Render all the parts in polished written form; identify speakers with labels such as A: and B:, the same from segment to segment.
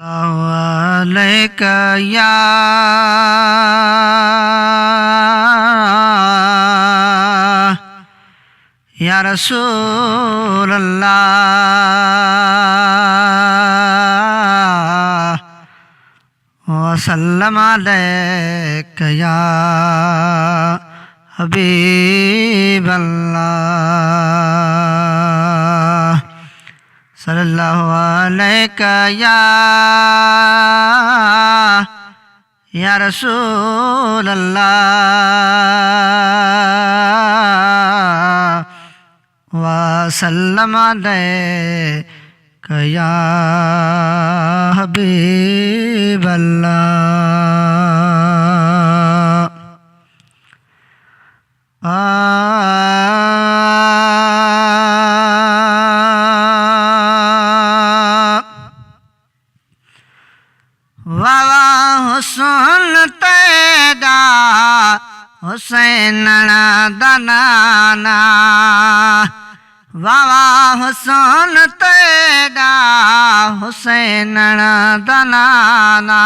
A: अलैका या रसूल अल्लाह वसल्लम अलैका या हबीब अल्लाह सल्लल्लाहु अलैका या रसूल अल्लाह वसल्लम अलैका या हबीब वावा हुस्न तेरा हुसैन दनाना वावा हुस्न तेरा हुसैन दनाना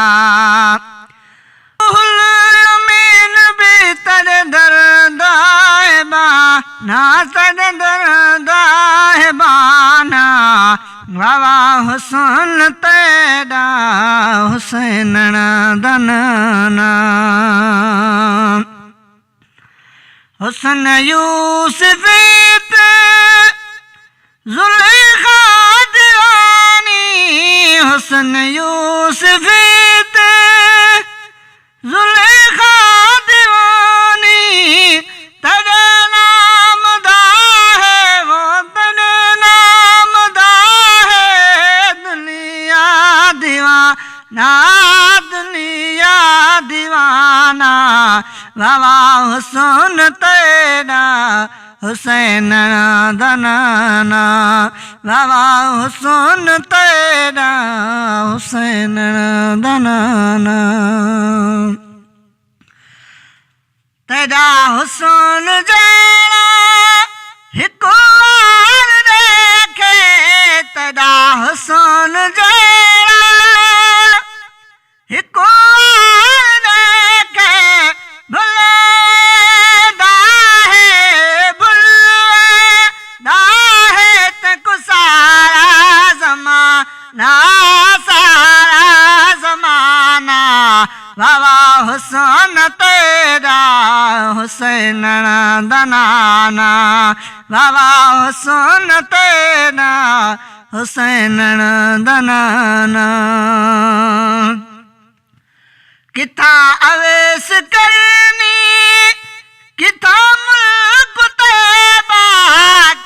A: अमीन भी तेरे दरदाए बाना तेरे दरदाए बाना वावा हुस्न तेरा हुसैन दनाना हुस्न यूसुफ ज़ुलेखा दीवानी हुस्न यूसुफ ज़ुलेखा दीवानी तेरे नाम दा है वो तेरे नाम दा है दुनिया दीवाना दुनिया दीवाना वावा हुस्न तेरा हुसैन दनाना वावा हुस्न तेरा हुसैन दनाना तेरा हुस्न जरा हिक बार देखे तेरा हुस्न जरा हिक बार देखे भुलेदा है तक सारा ज़माना वावा हुस्न तेरा हुसैन दनाना वावा हुस्न तेरा हुसैन दनाना किथा अवेस करनी किथा मुल्क तैबा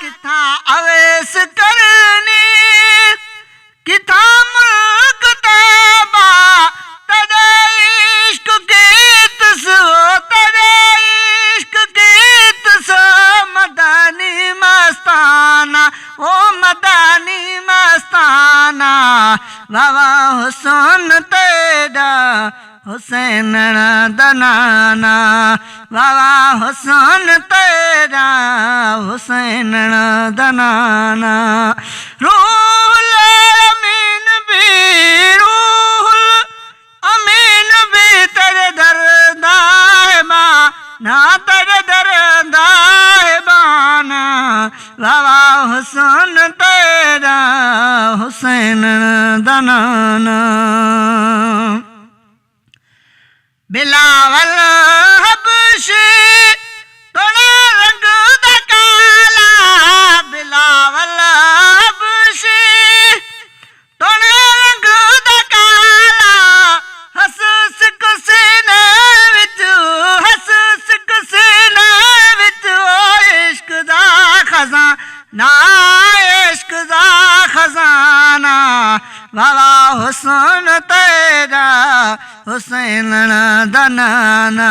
A: किथा अवेस करनी किथा मुल्क तैबा तेरे इश्क गीत सो तेरे इश्क गीत सो मदानी मस्ताना ओ मदानी मस्ताना वावा हुस्न तेरा हुसैन दनाना वावा हुस्न तेरा हुसैन दनाना रूहुल अमीन भी तेरे दरदाए बाना तेरे दरदाए बाना वावा हुस्न तेरा हुसैन दनाना बिलावल हबशी तोड़ा रंग दा काला बिलावल हबशी तोड़ा रंग दा काला हस सिक सीने विच हस सिक सीने विच इश्क दा खजाना इश्क दा खजाना वावा हुस्न तेरा हुसैन दनाना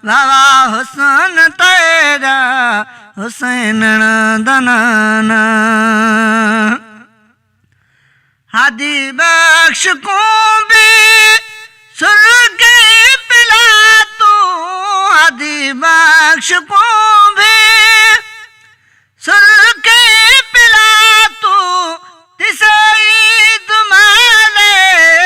A: वावा हुस्न तेरा हुसैन दनाना हादी बख्श को भी सुर्ग पिला तू हादी बख्श को भी सुर्ग पिला तू तिसे ईद माले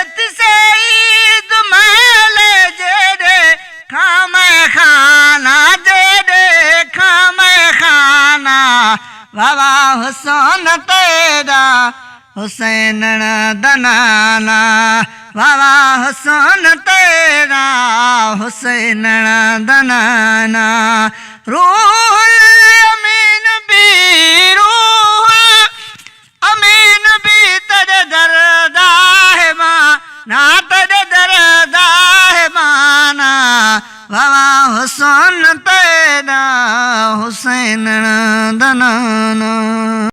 A: बाबा हुसैन तेरा हुसैन दनाना बाबा हुसैन तेरा हुसैन दनाना रूहुल अमीन भी रूहुल अमीन भी तेरे दरदा है माना तेरे दरदा है माना बाबा हुसैन तेरा हुसैन दनाना